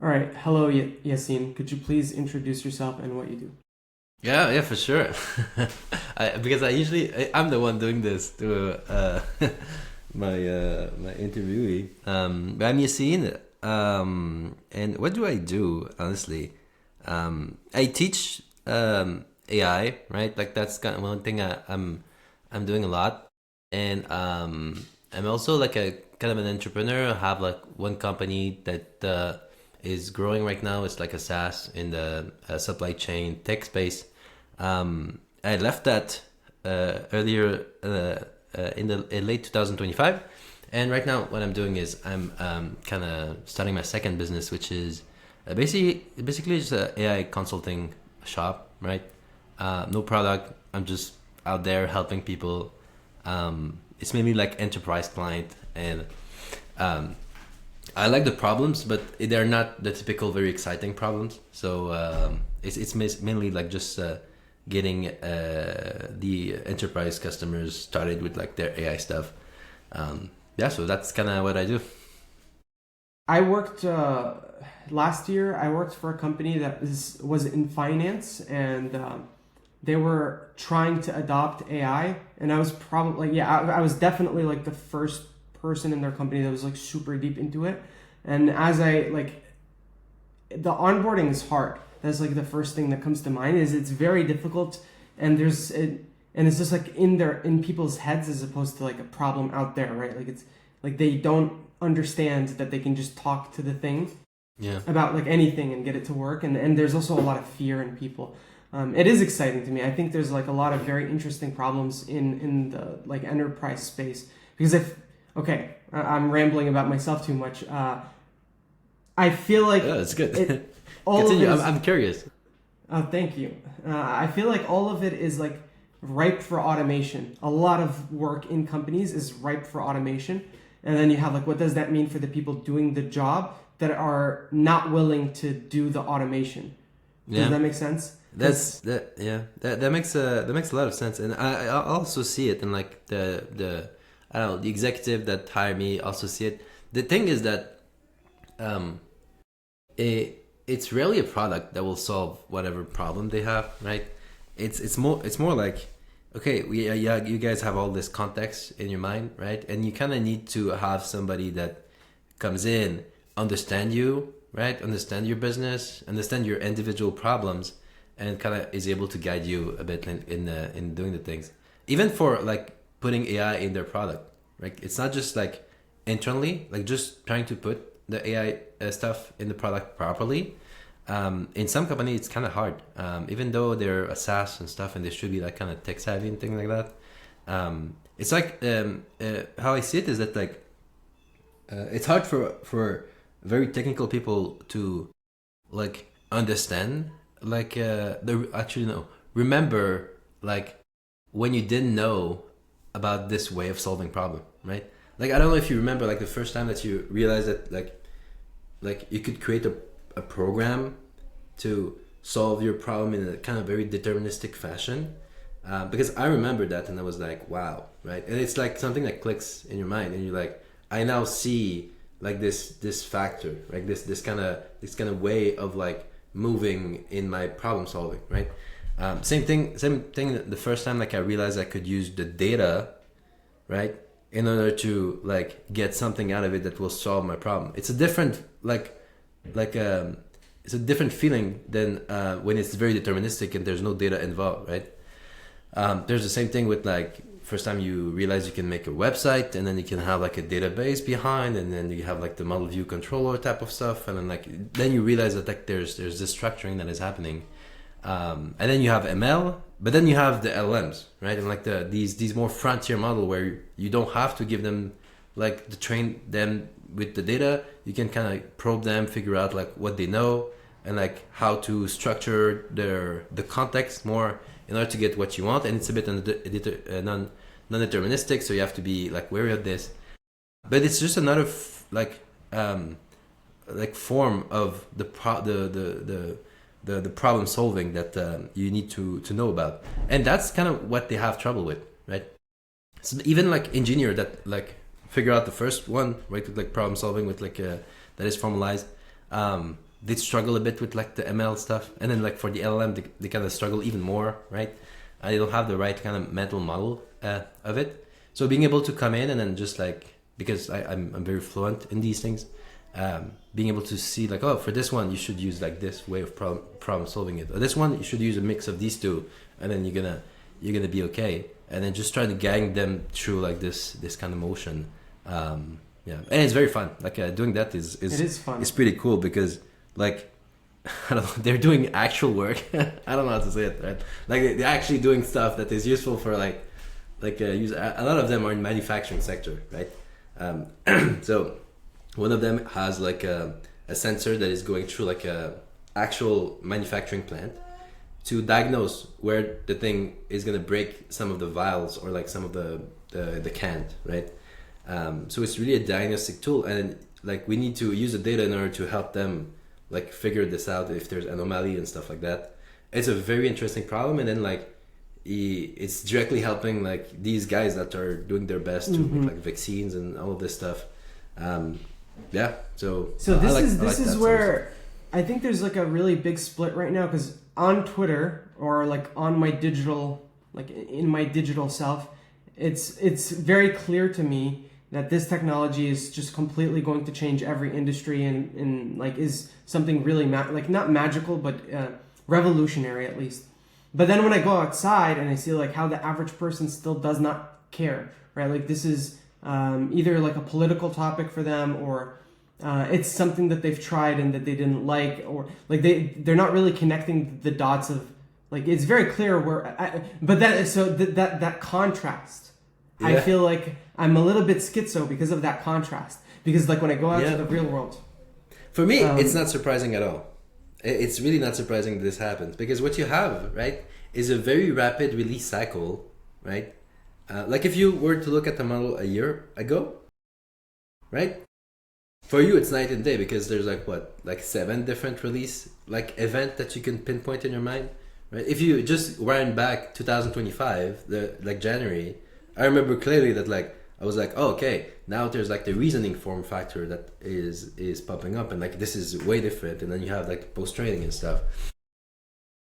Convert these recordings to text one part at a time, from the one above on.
All right. Hello, Yacine. Could you please introduce yourself and what you do? Yeah, for sure. Because I'm the one doing this to my interviewee. But I'm Yacine. And what do I do? Honestly, I teach AI. Right, like that's kind of one thing I'm doing a lot, and I'm also like a kind of an entrepreneur. I have like one company that is growing right now. It's like a SaaS in the supply chain tech space. I left that earlier in late 2025, and right now what I'm doing is I'm kind of starting my second business, which is basically just a AI consulting shop, right? No product. I'm just out there helping people. It's mainly like enterprise client, and um, I like the problems, but they're not the typical very exciting problems. So it's mainly like just getting the enterprise customers started with like their AI stuff. Yeah, so that's kind of what I do. I worked last year. I worked for a company that was in finance, and they were trying to adopt AI. And I was probably yeah, I was definitely like the first person in their company that was like super deep into it. And as I like the onboarding is hard. That's like the first thing that comes to mind. Is it's very difficult, and and it's just like in people's heads as opposed to like a problem out there, right? Like it's like they don't understand that they can just talk to the thing Yeah. about like anything and get it to work, and there's also a lot of fear in people. It is exciting to me. I think there's like a lot of very interesting problems in the like enterprise space, because if okay, I'm rambling about myself too much. I feel Yeah, like it's good. it all of it Continue. I'm, is. I'm curious. Oh, thank you. I feel like all of it is like ripe for automation. A lot of work in companies is ripe for automation. And then you have like, what does that mean for the people doing the job that are not willing to do the automation? Does Yeah. that make sense? That's Because that. Yeah, that makes a lot of sense, and I also see it in like the I don't know, the executive that hired me also see it. The thing is that um, it's rarely a product that will solve whatever problem they have, right? It's more like, okay, yeah, you guys have all this context in your mind, right? And you kind of need to have somebody that comes in, understand you, right? Understand your business, understand your individual problems, and kind of is able to guide you a bit in doing the things. Even for like putting AI in their product, right? It's not just like internally, like just trying to put the AI stuff in the product properly. In some company, it's kind of hard, even though they're a SaaS and stuff, and they should be like kind of tech savvy and things like that. It's like how I see it is that like it's hard for very technical people to like understand like the actually no remember like when you didn't know about this way of solving problem, right? Like I don't know if you remember like the first time that you realized that like you could create a program to solve your problem in a kind of very deterministic fashion. Because I remember that and I was like, wow, right? And it's like something that clicks in your mind, and you're like, I now see like this factor, like this kind of way of like moving in my problem solving, right? Same thing. The first time like I realized I could use the data, right, in order to like get something out of it that will solve my problem. It's a different like it's a different feeling than when it's very deterministic and there's no data involved, right? There's the same thing with like first time you realize you can make a website, and then you can have like a database behind, and then you have like the model view controller type of stuff, and then like then you realize that like there's this structuring that is happening, and then you have ML, but then you have the LMs, right? And like these more frontier model where you don't have to give them like to train them with the data. You can kind of probe them, figure out like what they know, and like how to structure the context more in order to get what you want. And it's a bit non-deterministic, so you have to be like wary of this. But it's just another like form of the problem solving that you need to know about, and that's kind of what they have trouble with, right? So even like engineer that like figure out the first one, right, with like problem solving with like that is formalized. they struggle a bit with like the ML stuff, and then like for the LLM they kind of struggle even more, right? They don't have the right kind of mental model of it. So being able to come in and then just like, because I'm very fluent in these things, being able to see like, oh, for this one you should use like this way of problem solving it, or this one you should use a mix of these two, and then you're gonna be okay. And then just trying to gang them through like this kind of motion. Yeah, and it's very fun. Like doing that is it is fun. It's pretty cool because like I don't know, they're doing actual work. I don't know how to say it, right? Like they're actually doing stuff that is useful for like use. A lot of them are in manufacturing sector, right? So one of them has like a sensor that is going through like a actual manufacturing plant to diagnose where the thing is gonna break some of the vials or like some of the can, right? So it's really a diagnostic tool, and like we need to use the data in order to help them like figure this out if there's anomaly and stuff like that. It's a very interesting problem, and then like it's directly helping like these guys that are doing their best to make like vaccines and all of this stuff. Yeah, so this is where I think there's like a really big split right now, because on Twitter or like on my digital, like in my digital self, it's very clear to me that this technology is just completely going to change every industry and like is something really like not magical but revolutionary at least. But then when I go outside and I see like how the average person still does not care, right? Like this is either like a political topic for them, or it's something that they've tried and that they didn't like, or like they're not really connecting the dots of like, it's very clear but that contrast. Yeah. I feel like I'm a little bit schizo because of that contrast. Because like when I go out to the real world, for me, it's not surprising at all. It's really not surprising that this happens, because what you have, right, is a very rapid release cycle, right? Like if you were to look at the model a year ago, right? For you, it's night and day, because there's like 7 different release like event that you can pinpoint in your mind, right? If you just wind back 2025, like January, I remember clearly that like I was like, oh, okay, now there's like the reasoning form factor that is popping up, and like this is way different, and then you have like post trading and stuff.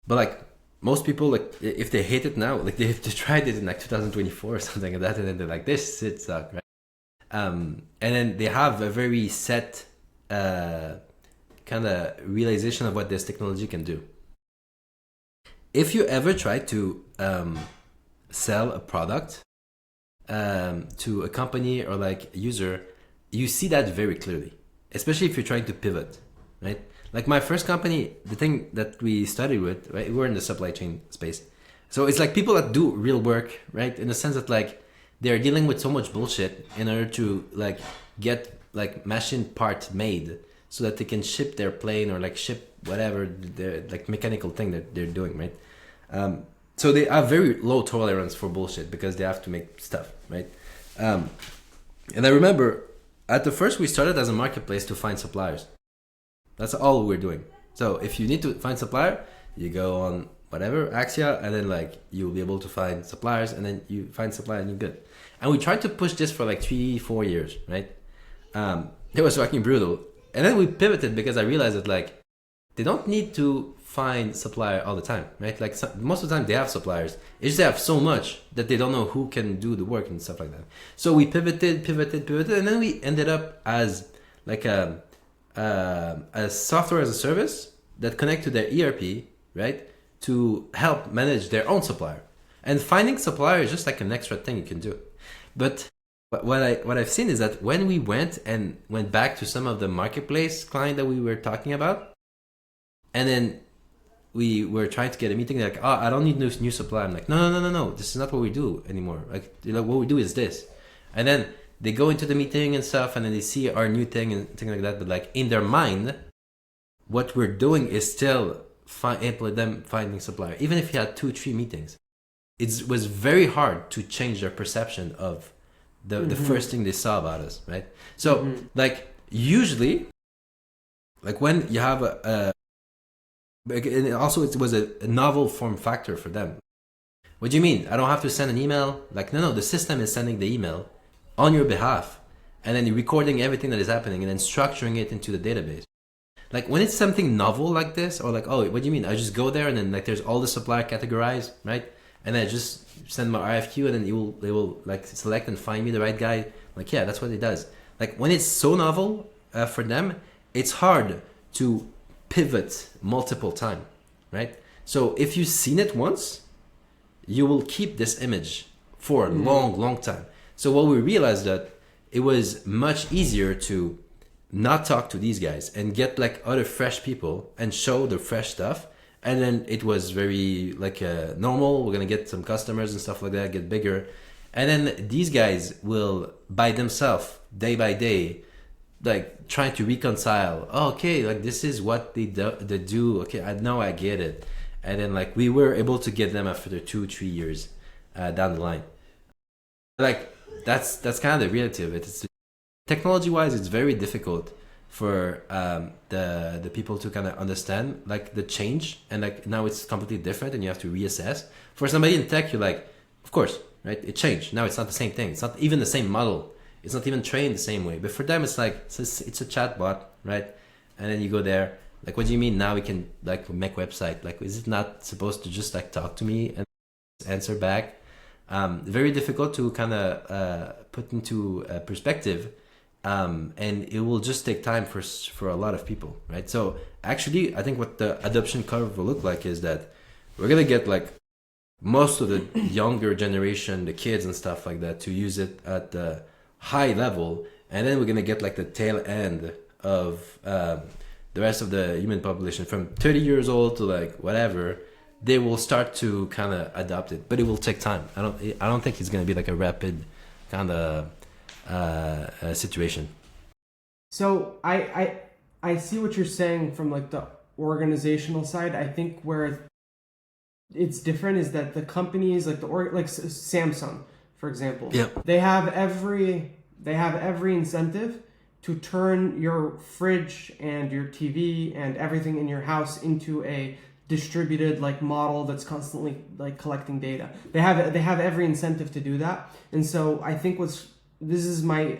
But like most people, like if they hate it now, like they tried it in like 2024 or something like that, and then they're like, this shit sucks, right? And then they have a very set kind of realization of what this technology can do. If you ever try to sell a product to a company or like a user, you see that very clearly, especially if you're trying to pivot, right? Like my first company, the thing that we started with, right, we're in the supply chain space. So it's like people that do real work, right? In the sense that like they're dealing with so much bullshit in order to like get like machine parts made so that they can ship their plane or like ship whatever their like mechanical thing that they're doing, right? So they have very low tolerance for bullshit because they have to make stuff, right? And I remember at the first we started as a marketplace to find suppliers. That's all we're doing. So if you need to find supplier, you go on whatever, Axia, and then like you'll be able to find suppliers, and then you find supplier and you're good. And we tried to push this for like 3-4 years, right? It was fucking brutal. And then we pivoted because I realized that like they don't need to find supplier all the time, right? Like most of the time they have suppliers. It's just they have so much that they don't know who can do the work and stuff like that. So we pivoted, and then we ended up as like a software as a service that connect to their ERP, right? To help manage their own supplier. And finding supplier is just like an extra thing you can do. But what I've seen is that when we went back to some of the marketplace client that we were talking about, and then we were trying to get a meeting, like, oh, I don't need new supply. I'm like, no, this is not what we do anymore. Like, what we do is this. And then they go into the meeting and stuff, and then they see our new thing and things like that. But like in their mind, what we're doing is still them finding supplier. Even if you had 2-3 meetings, it was very hard to change their perception of the first thing they saw about us, right? So like usually, like when you have and also it was a novel form factor for them. What do you mean? I don't have to send an email? Like, no, the system is sending the email on your behalf, and then you're recording everything that is happening and then structuring it into the database. Like when it's something novel like this, or like, oh, what do you mean? I just go there and then like there's all the supplier categorized, right? And I just send my RFQ and then they will like select and find me the right guy. Like, yeah, that's what it does. Like when it's so novel for them, it's hard to pivot multiple time, right? So if you've seen it once, you will keep this image for a long time. So what we realized that it was much easier to not talk to these guys and get like other fresh people and show the fresh stuff. And then it was very like normal. We're gonna get some customers and stuff like that, get bigger. And then these guys will by themselves, day by day, like trying to reconcile. Oh, okay, like this is what they do. Okay, I get it. And then like we were able to get them after 2-3 years down the line. Like that's kind of the reality of it. It's technology wise, it's very difficult for the people to kind of understand like the change, and like now it's completely different and you have to reassess. For somebody in tech, you're like, of course, right? It changed. Now it's not the same thing. It's not even the same model. It's not even trained the same way. But for them, it's like it's a chat bot, right? And then you go there. Like, what do you mean now we can like make website? Like, is it not supposed to just like talk to me and answer back? Very difficult to kind of put into perspective. And it will just take time for a lot of people, right? So actually, I think what the adoption curve will look like is that we're gonna get like most of the younger generation, the kids and stuff like that, to use it at the high level, and then we're gonna get like the tail end of the rest of the human population from 30 years old to like whatever. They will start to kind of adopt it, but it will take time. I don't think it's gonna be like a rapid kind of situation. So I see what you're saying from like the organizational side. I think where it's different is that the companies like like Samsung, for example, they have every incentive to turn your fridge and your TV and everything in your house into a distributed like model that's constantly like collecting data. They have every incentive to do that, and so I think this is my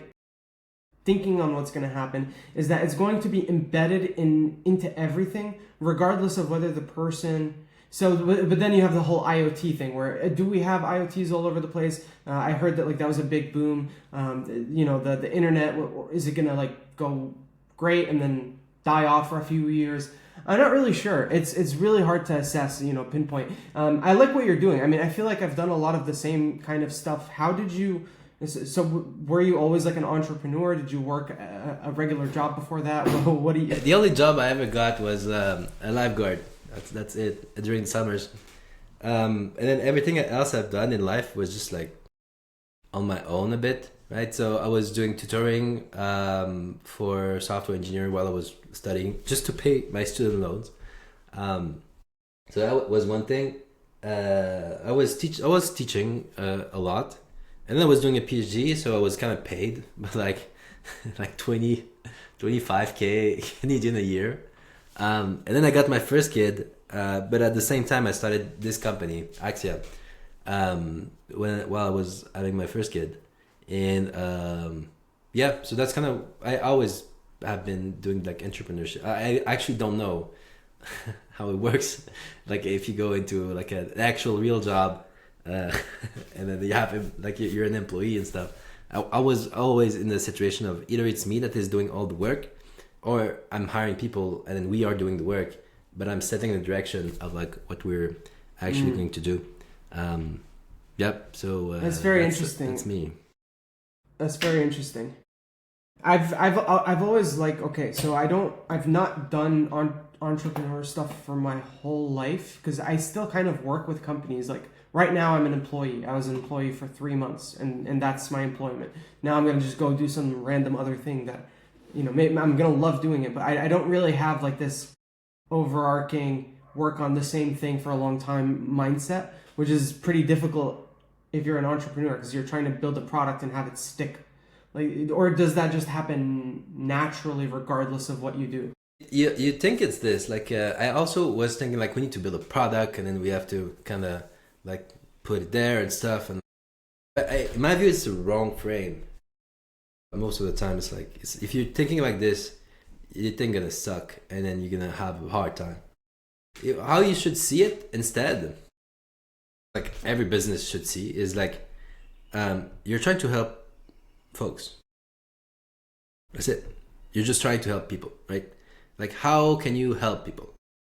thinking on what's going to happen is that it's going to be embedded into everything, regardless of whether the person. So, but then you have the whole IoT thing where do we have IoTs all over the place? I heard that like that was a big boom. The internet, is it going to like go great and then die off for a few years? I'm not really sure. It's really hard to assess, pinpoint. I like what you're doing. I mean, I feel like I've done a lot of the same kind of stuff. How did you? So were you always like an entrepreneur? Did you work a regular job before that? What do you? The only job I ever got was a lifeguard. That's it during the summers, and then everything else I've done in life was just like on my own a bit, right? So I was doing tutoring for software engineering while I was studying, just to pay my student loans. So that was one thing. I was teaching a lot, and then I was doing a PhD, so I was kind of paid, but like 25K Canadian a year. And then I got my first kid, but at the same time I started this company, Axia, while I was having my first kid. And so that's kind of, I always have been doing like entrepreneurship. I actually don't know how it works. Like if you go into like an actual real job, and then you have like you're an employee and stuff. I was always in the situation of either it's me that is doing all the work, or I'm hiring people and then we are doing the work, but I'm setting the direction of like what we're actually going to do. So that's very interesting. That's me. That's very interesting. I've always like, okay, so I've not done entrepreneur stuff for my whole life because I still kind of work with companies. Like right now I'm an employee. I was an employee for 3 months and that's my employment. Now I'm going to just go do some random other thing that, maybe I'm going to love doing it, but I don't really have like this overarching work on the same thing for a long time mindset, which is pretty difficult if you're an entrepreneur because you're trying to build a product and have it stick. Like, or does that just happen naturally regardless of what you do? You think it's this, like I also was thinking like we need to build a product and then we have to kind of like put it there and stuff, and in my view it's the wrong frame. Most of the time it's like if you're thinking like this, your thing gonna suck, and then you're gonna have a hard time. How you should see it instead, like every business should see, is like you're trying to help folks. That's it. You're just trying to help people, right? Like, how can you help people?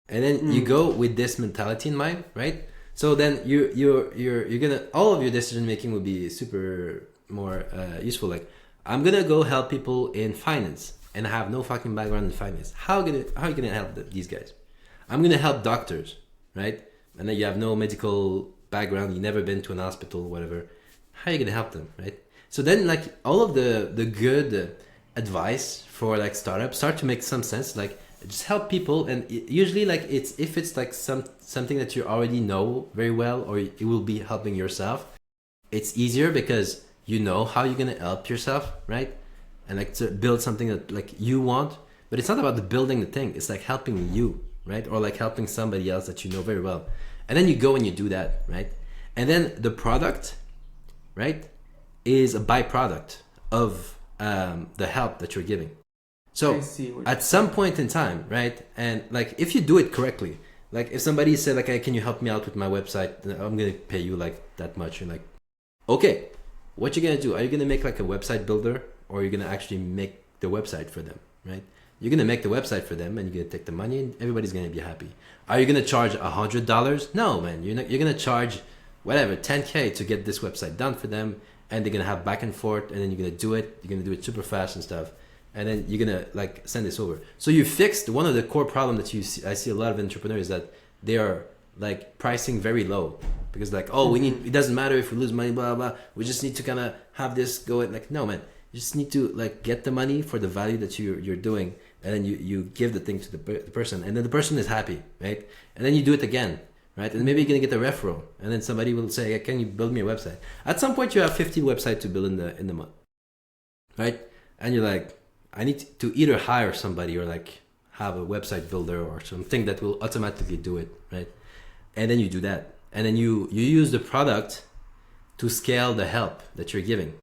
And then you go with this mentality in mind, right? So then you're gonna, all of your decision making will be super more useful. Like, I'm gonna go help people in finance, and I have no fucking background in finance. How are you gonna help these guys? I'm gonna help doctors, right? And then you have no medical background, you never been to an hospital, whatever. How are you gonna help them, right? So then, like, all of the good advice for like startups start to make some sense. Like, just help people, and usually, like, if it's like something that you already know very well, or it will be helping yourself, it's easier because you know how you're gonna help yourself, right? And like to build something that like you want. But it's not about the building the thing, it's like helping you, right? Or like helping somebody else that you know very well. And then you go and you do that, right? And then the product, right, is a byproduct of the help that you're giving. So at some point in time, right, and like if you do it correctly, like if somebody said like, hey, can you help me out with my website, I'm gonna pay you like that much. You're like, okay, what you gonna do? Are you gonna make like a website builder, or are you gonna actually make the website for them, right? You're gonna make the website for them, and you're gonna take the money, and everybody's gonna be happy. Are you gonna charge $100? No, man. You're gonna charge whatever, $10K to get this website done for them, and they're gonna have back and forth, and then you're gonna do it. You're gonna do it super fast and stuff, and then you're gonna like send this over. So you fixed one of the core problems that I see a lot of entrepreneurs, that they are like pricing very low, because like, oh, it doesn't matter if we lose money, blah blah. We just need to kind of have this go. Like, no, man. You just need to like get the money for the value that you're doing, and then you give the thing to the person, and then the person is happy, right? And then you do it again, right? And maybe you're gonna get a referral, and then somebody will say, hey, can you build me a website? At some point, you have 50 websites to build in the month, right? And you're like, I need to either hire somebody or like have a website builder or something that will automatically do it, right? And then you do that, and then you use the product to scale the help that you're giving.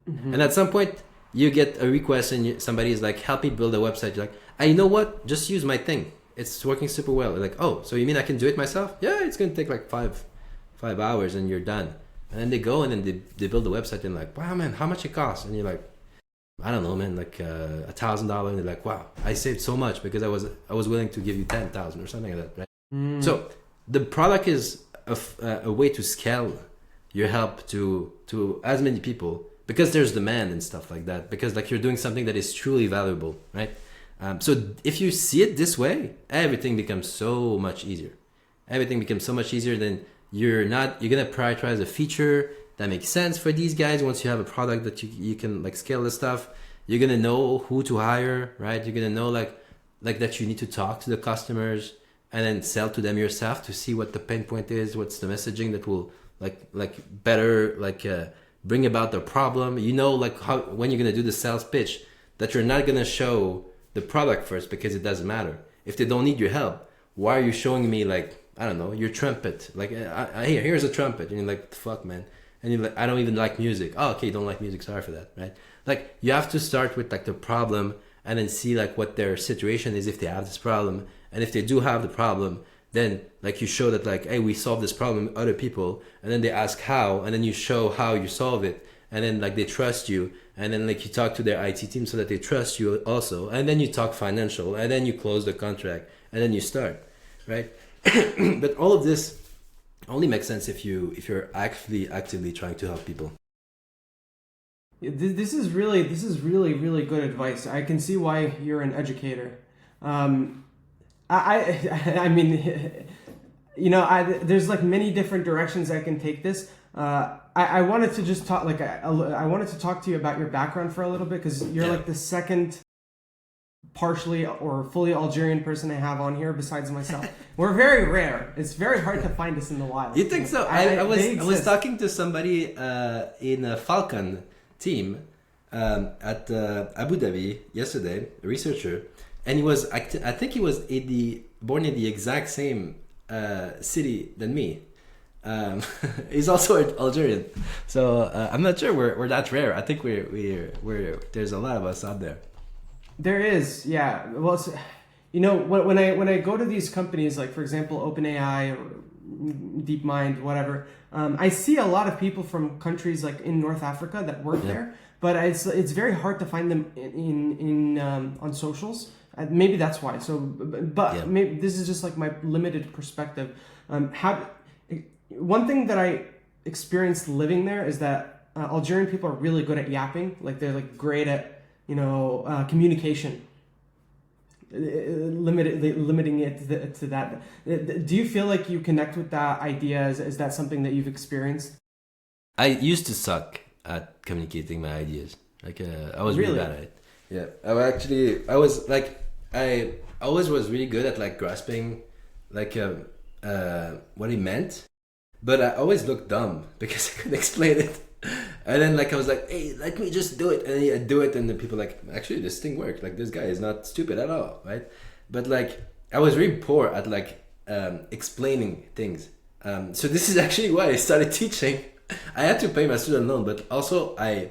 And at some point, you get a request, and somebody is like, help me build a website. You're like, you know what? Just use my thing. It's working super well. You're like, oh, so you mean I can do it myself? Yeah, it's going to take like five hours, and you're done. And then they go, and then they build the website, and like, wow, man, how much it costs? And you're like, I don't know, man, like $1,000. And they're like, wow, I saved so much because I was willing to give you 10,000 or something like that, right? So the product is a way to scale your help to as many people, because there's demand and stuff like that, because like you're doing something that is truly valuable, right? So if you see it this way, everything becomes so much easier. Everything becomes so much easier. Then you're gonna prioritize a feature that makes sense for these guys. Once you have a product that you can like scale this stuff, you're gonna know who to hire, right? You're gonna know like that you need to talk to the customers and then sell to them yourself to see what the pain point is, what's the messaging that will like better bring about the problem. You know, like how when you're gonna do the sales pitch, that you're not gonna show the product first, because it doesn't matter. If they don't need your help, why are you showing me like, I don't know, your trumpet? Like, here's a trumpet, and you're like, fuck, man. And you're like, I don't even like music. Oh, okay, you don't like music. Sorry for that, right? Like, you have to start with like the problem, and then see like what their situation is if they have this problem, and if they do have the problem, then like you show that like, hey, we solved this problem with other people, and then they ask how, and then you show how you solve it, and then like they trust you, and then like you talk to their IT team so that they trust you also, and then you talk financial, and then you close the contract, and then you start, right? But all of this only makes sense if you're actually actively trying to help people. This is really good advice. I can see why you're an educator. I mean, you know, there's like many different directions I can take this. I wanted to just talk I wanted to talk to you about your background for a little bit, because you're like the second partially or fully Algerian person I have on here besides myself. We're very rare. It's very hard to find us in the wild. You think so? I was talking to somebody in a Falcon team at Abu Dhabi yesterday, a researcher, and he was I think he was born in the exact same city than me. He's also Algerian, so I'm not sure we're that rare. I think we're there's a lot of us out there. There is, yeah. Well, you know, when I go to these companies, like for example, OpenAI or DeepMind, whatever, I see a lot of people from countries like in North Africa that work Yeah. there, but it's very hard to find them in on socials. Maybe that's why. So, but Yeah. maybe this is just like my limited perspective. How one thing that I experienced living there is that Algerian people are really good at yapping. Like they're like great at communication. Limiting it to that. Do you feel like you connect with that idea? Is that something that you've experienced? I used to suck at communicating my ideas. Like I was really Really? bad at it. Yeah, I was like I always was really good at like grasping like what he meant, but I always looked dumb because I couldn't explain it. And then like I was like, hey, let me just do it, and then I do it, and then people like, actually this thing worked. Like this guy is not stupid at all, right? But like I was really poor at like explaining things. So this is actually why I started teaching. I had to pay my student loan, but also I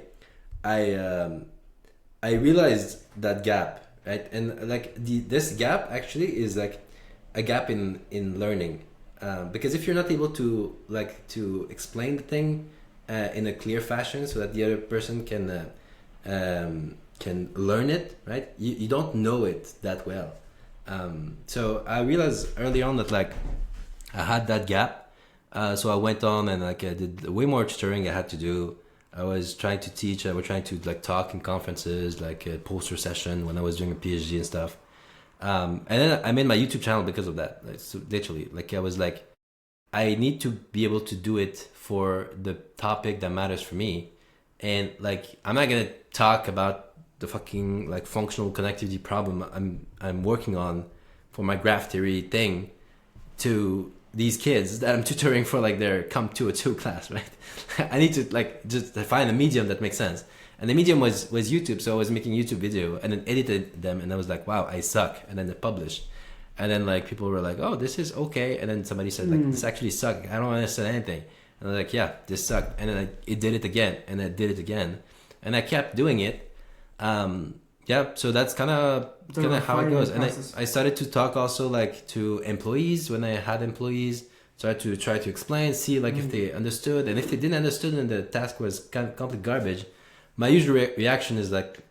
realized that gap, right? And like this gap actually is like a gap in learning, because if you're not able to explain the thing in a clear fashion so that the other person can learn it, right? You don't know it that well. So I realized early on that like I had that gap. So I went on and like I did way more tutoring I had to do. I was trying to teach. I was trying to like talk in conferences, like a poster session when I was doing a PhD and stuff. And then I made my YouTube channel because of that. Like, so literally, like I was like, I need to be able to do it for the topic that matters for me. And like, I'm not gonna talk about the fucking like functional connectivity problem I'm working on for my graph theory thing to these kids that I'm tutoring for like their Comp 202 class, right? I need to like just find a medium that makes sense. And the medium was YouTube, so I was making YouTube video and then edited them, and I was like, wow, I suck. And then I published. And then like people were like, oh, this is okay. And then somebody said like, this actually sucked. I don't understand anything. And I was like, yeah, this sucked. And then it did it again, and I did it again, and I kept doing it. Yeah, so that's kind of how it goes. And I started to talk also like to employees when I had employees. Started to try to explain, see like if they understood, and if they didn't understood and the task was complete garbage, my usual reaction is like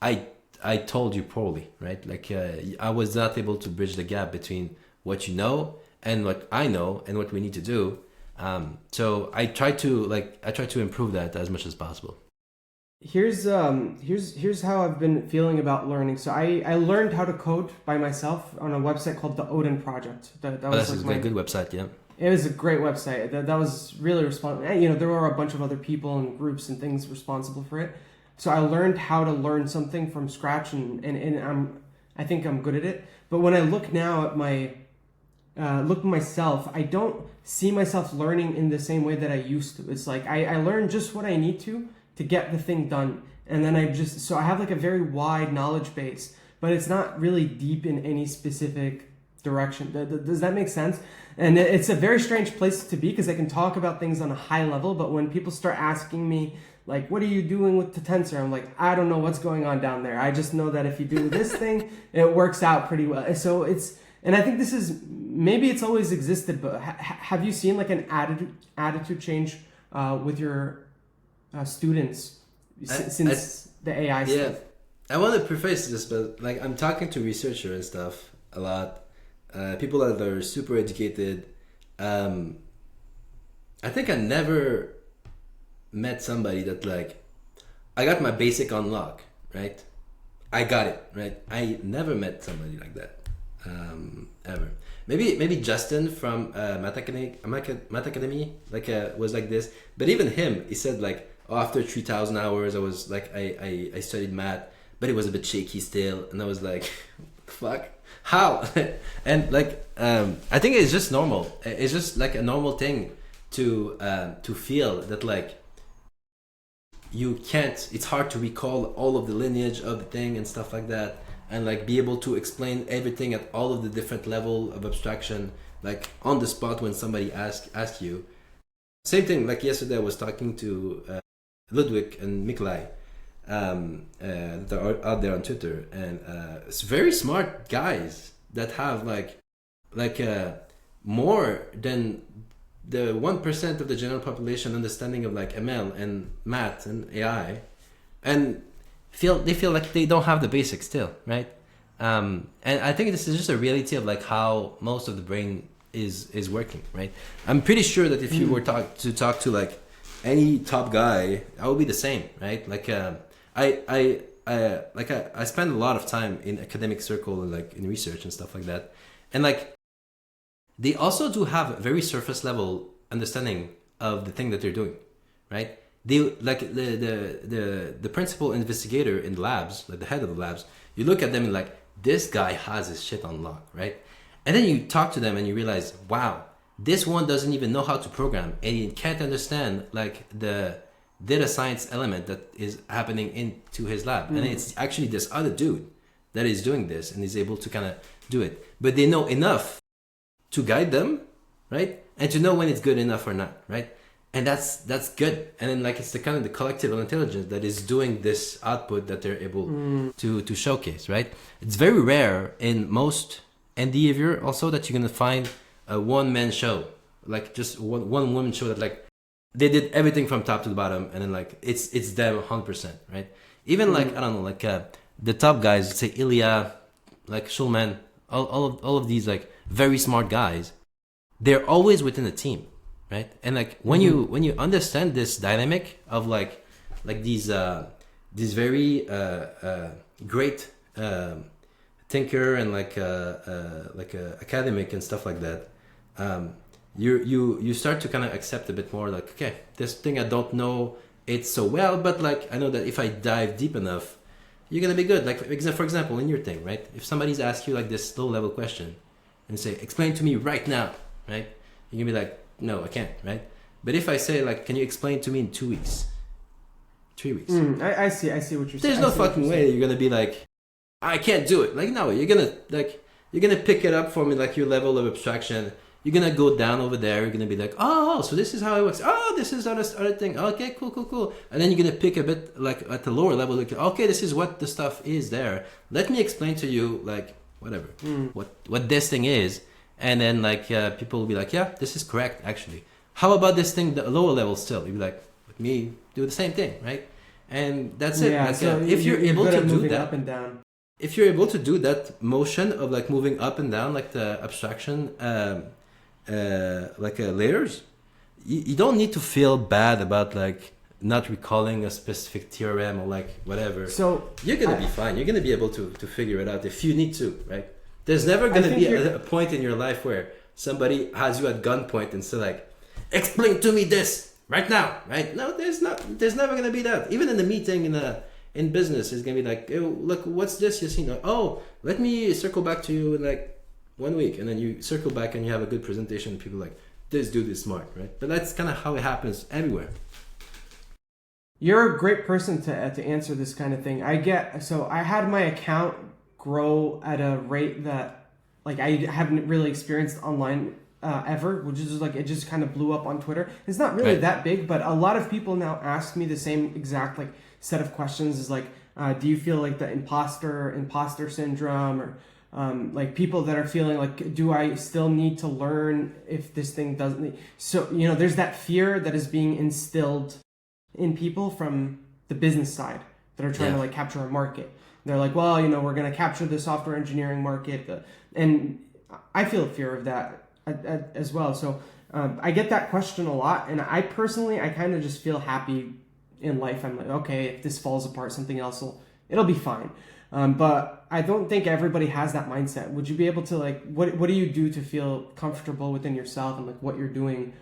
I told you poorly, right? Like I was not able to bridge the gap between what you know and what I know and what we need to do. So I try to improve that as much as possible. Here's how I've been feeling about learning. So I learned how to code by myself on a website called the Odin Project. That was That's like a good website, yeah. It was a great website. That was really responsible. You know, there were a bunch of other people and groups and things responsible for it. So I learned how to learn something from scratch, and I think I'm good at it. But when I look now at look at myself, I don't see myself learning in the same way that I used to. It's like I learn just what I need to get the thing done, and then I have like a very wide knowledge base, but it's not really deep in any specific direction. Does that make sense? And it's a very strange place to be because I can talk about things on a high level, but when people start asking me like, what are you doing with the tensor? I'm like, I don't know what's going on down there. I just know that if you do this thing, it works out pretty well. So and I think this is, maybe it's always existed, but have you seen like an attitude change with your students since the AI stuff? Yeah, I want to preface this, but like I'm talking to researchers and stuff a lot. People that are super educated. I think I never met somebody that like, I got my basic on lock, right? I got it, right? I never met somebody like that, ever. Maybe Justin from Math Academy like was like this, but even him, he said like, oh, after 3,000 hours, I was like, I studied math, but it was a bit shaky still, and I was like, fuck, how? And like, I think it's just normal. It's just like a normal thing to feel that like you can't. It's hard to recall all of the lineage of the thing and stuff like that, and like be able to explain everything at all of the different level of abstraction, like on the spot when somebody ask you. Same thing. Like yesterday, I was talking to Ludwig and Mikolai. that are out there on Twitter, and it's very smart guys that have more than the 1% of the general population understanding of like ML and math and AI, and they feel like they don't have the basics still, right? And I think this is just a reality of like how most of the brain is working, right? I'm pretty sure that if you were to talk to like any top guy, I would be the same, right? Like I spend a lot of time in academic circle and like in research and stuff like that, and like they also do have a very surface level understanding of the thing that they're doing, right? They like the principal investigator in the labs, like the head of the labs. You look at them and like, this guy has his shit on lock, right? And then you talk to them and you realize, wow, this one doesn't even know how to program, and he can't understand like the data science element that is happening into his lab. And it's actually this other dude that is doing this and is able to kind of do it. But they know enough to guide them, right? And to know when it's good enough or not, right? And that's good. And then like it's the kind of the collective intelligence that is doing this output that they're able to showcase, right? It's very rare in most endeavor also that you're gonna find a one-man show, like just one woman show that like they did everything from top to the bottom, and then like it's them 100%, right? Even like I don't know, like the top guys, say Ilya, like Schulman, all of these like very smart guys, they're always within a team, right? And like when you understand this dynamic of like these very great thinker and like academic and stuff like that, you start to kind of accept a bit more like, okay, this thing I don't know it so well, but like I know that if I dive deep enough, you're gonna be good. Like for example, in your thing, right? If somebody's asked you like this low level question and say, explain to me right now, right? You're gonna be like, no, I can't, right? But if I say like, can you explain to me in 2 weeks, 3 weeks? I see what you're saying. There's no fucking way you're gonna be like, I can't do it. Like no, you're gonna pick it up for me, like your level of abstraction. You're gonna go down over there. You're gonna be like, oh, so this is how it works. Oh, this is other thing. Okay, cool. And then you're gonna pick a bit like at the lower level. Like, okay, this is what the stuff is there. Let me explain to you like whatever what this thing is. And then like people will be like, yeah, this is correct actually. How about this thing, the lower level still? You'll be like, let me do the same thing, right? And that's it. Yeah, so if you're able to do that, up and down. if you're able to do that motion of like moving up and down, like the abstraction, layers, you don't need to feel bad about like not recalling a specific theorem or like whatever. So you're gonna be fine. You're gonna be able to figure it out if you need to, right? There's never gonna be a point in your life where somebody has you at gunpoint and say like, explain to me this right now, right? No, there's never gonna be that. Even in the meeting in business, it's gonna be like, oh, look, what's this, Yacine? Oh, let me circle back to you in like 1 week, and then you circle back and you have a good presentation. And people are like, this dude is smart, right? But that's kind of how it happens everywhere. You're a great person to answer this kind of thing. I had my account grow at a rate that like I haven't really experienced online ever, which is like it just kind of blew up on Twitter. It's not really that big, but a lot of people now ask me the same exact like set of questions. Is like, do you feel like the imposter syndrome, or like people that are feeling like, do I still need to learn if this thing doesn't? So there's that fear that is being instilled in people from the business side that are trying to like capture a market. They're like, well, we're going to capture the software engineering market, and I feel fear of that as well. So I get that question a lot, and I personally kind of just feel happy in life. I'm like, okay, if this falls apart, something else it'll be fine. But I don't think everybody has that mindset. Would you be able to like, what do you do to feel comfortable within yourself and like what you're doing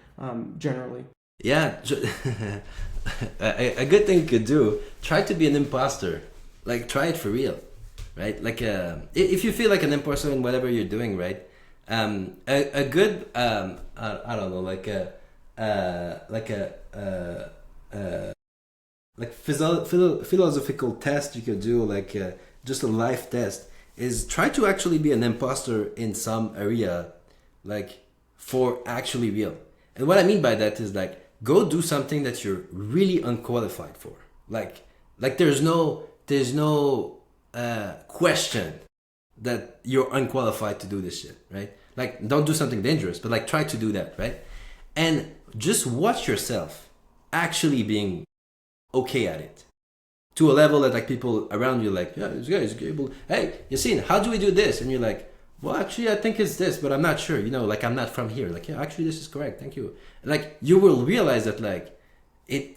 generally? Yeah, a good thing you could do, try to be an imposter. Like try it for real, right? Like if you feel like an imposter in whatever you're doing, right? A good I don't know, like philosophical test you could do, like just a life test, is try to actually be an imposter in some area, like for actually real. And what I mean by that is like, go do something that you're really unqualified for. Like Like there's no question that you're unqualified to do this shit, right? Like don't do something dangerous, but like try to do that, right? And just watch yourself actually being okay at it to a level that like people around you like, yeah, this guy is able. Hey, Yacine, how do we do this? And you're like, well, actually, I think it's this, but I'm not sure. You know, like I'm not from here. Like, yeah, actually, this is correct. Thank you. And, like you will realize that like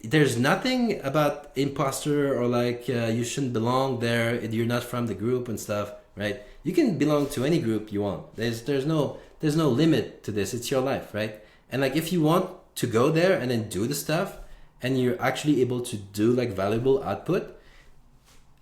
there's nothing about imposter or like you shouldn't belong there. You're not from the group and stuff, right? You can belong to any group you want. There's no limit to this. It's your life, right? And like if you want to go there and then do the stuff, and you're actually able to do like valuable output,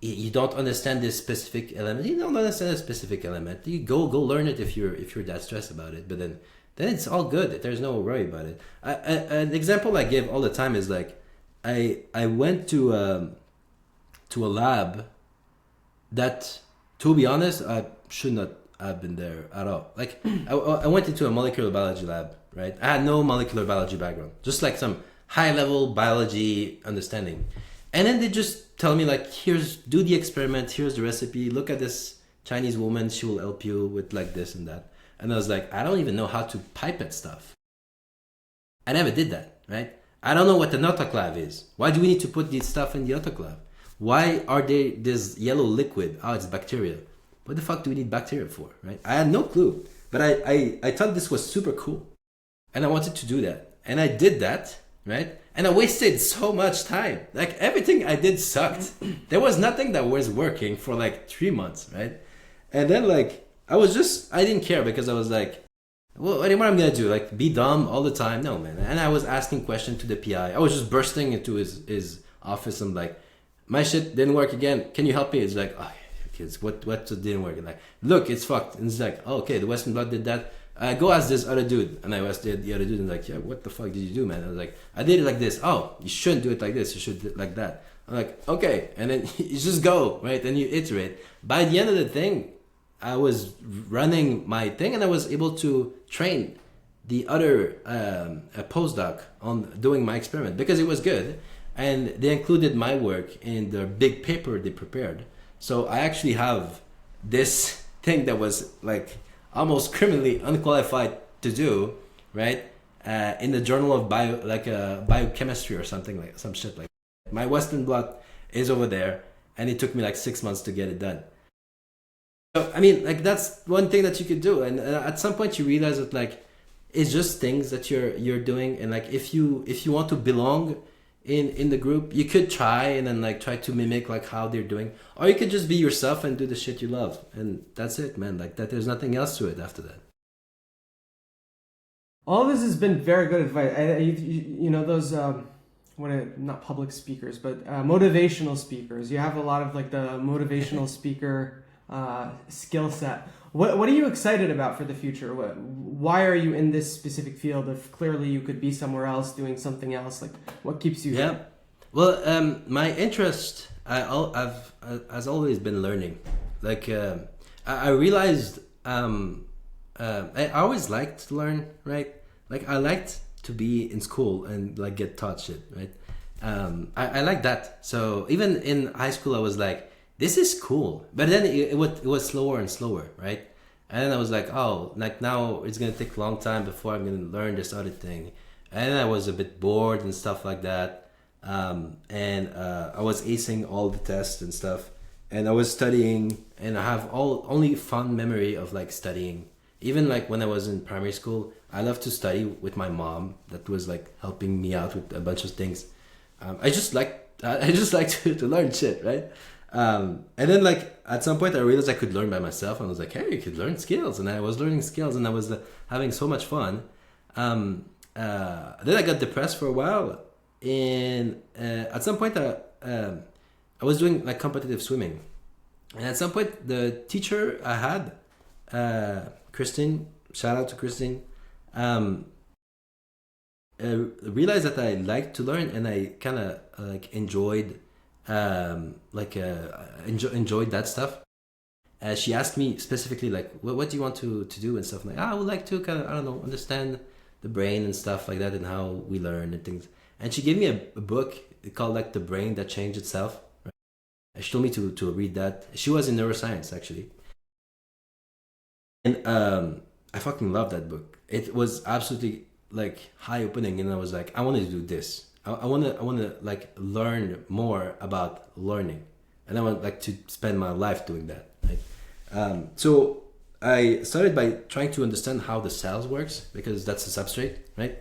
you don't understand this specific element. You don't understand a specific element. You go learn it if you're that stressed about it. But then it's all good. There's no worry about it. An example I give all the time is like I went to a lab that, to be honest, I should not have been there at all. Like I went into a molecular biology lab, right? I had no molecular biology background, just like some high level biology understanding. And then they just tell me like, do the experiment, here's the recipe, look at this Chinese woman, she will help you with like this and that. And I was like, I don't even know how to pipette stuff. I never did that, right? I don't know what an autoclave is. Why do we need to put this stuff in the autoclave? Why are they this yellow liquid? Oh, it's bacteria. What the fuck do we need bacteria for, right? I had no clue. But I thought this was super cool. And I wanted to do that. And I did that, right? And I wasted so much time. Like everything I did sucked. There was nothing that was working for like 3 months, right? And then like I didn't care because I was like, well, what am I gonna do? Like be dumb all the time? No, man. And I was asking questions to the PI. I was just bursting into his office and like, my shit didn't work again. Can you help me? It's like, oh, kids, what didn't work? And like, look, it's fucked. And it's like, oh, okay, the Western Blood did that. Go ask this other dude. And I asked the other dude and like, yeah, what the fuck did you do, man? I was like, I did it like this. Oh, you shouldn't do it like this. You should do it like that. I'm like, okay. And then you just go, right? And you iterate. By the end of the thing, I was running my thing and I was able to train the other postdoc on doing my experiment because it was good. And they included my work in the big paper they prepared. So I actually have this thing that was like almost criminally unqualified to do, right? In the Journal of Biochemistry or something like some shit like that. My Western blot is over there, and it took me like 6 months to get it done. So I mean, like that's one thing that you could do, and at some point you realize that like it's just things that you're doing, and like if you want to belong in the group, you could try and then like try to mimic like how they're doing, or you could just be yourself and do the shit you love, and that's it, man. Like that, there's nothing else to it after that. All this has been very good advice. You know those not public speakers, but motivational speakers. You have a lot of like the motivational speaker skill set. What are you excited about for the future? Why are you in this specific field if clearly you could be somewhere else doing something else? Like what keeps you here? Well, my interest has always been learning. Like I realized I always liked to learn, right? Like I liked to be in school and like get taught shit, right? I like that. So even in high school, I was like, this is cool. But then it was slower and slower, right? And then I was like, oh, like now it's going to take a long time before I'm going to learn this other thing. And I was a bit bored and stuff like that. And I was acing all the tests and stuff. And I was studying, and I have only fond memory of like studying. Even like when I was in primary school, I loved to study with my mom. That was like helping me out with a bunch of things. I just like to learn shit, right? And then like at some point I realized I could learn by myself, and I was like, hey, you could learn skills, and I was learning skills, and I was having so much fun. Then I got depressed for a while, and at some point I was doing like competitive swimming, and at some point the teacher I had, Christine, shout out to Christine, realized that I liked to learn, and I kind of like enjoyed enjoyed that stuff. She asked me specifically like, what do you want to do and stuff. I'm like, I would like to kind of, I don't know, understand the brain and stuff like that, and how we learn and things. And she gave me a book called like The Brain That Changed Itself, right? She told me to read that. She was in neuroscience actually, and I fucking love that book. It was absolutely like eye opening, and I was like, I want to do this. I want to like learn more about learning, and I want like to spend my life doing that. Right? So I started by trying to understand how the cells works because that's the substrate, right?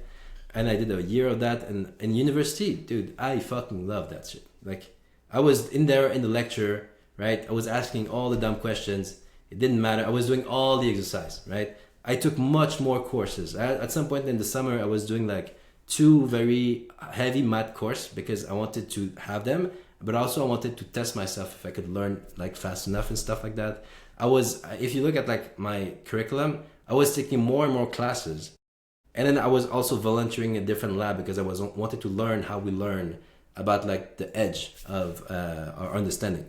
And I did a year of that, and in university, dude, I fucking love that shit. Like, I was in there in the lecture, right? I was asking all the dumb questions. It didn't matter. I was doing all the exercise, right? I took much more courses. At some point in the summer, I was doing like 2 very heavy math course because I wanted to have them, but also I wanted to test myself if I could learn like fast enough and stuff like that. If you look at like my curriculum, I was taking more and more classes. And then I was also volunteering in a different lab because I wanted to learn how we learn about like the edge of our understanding.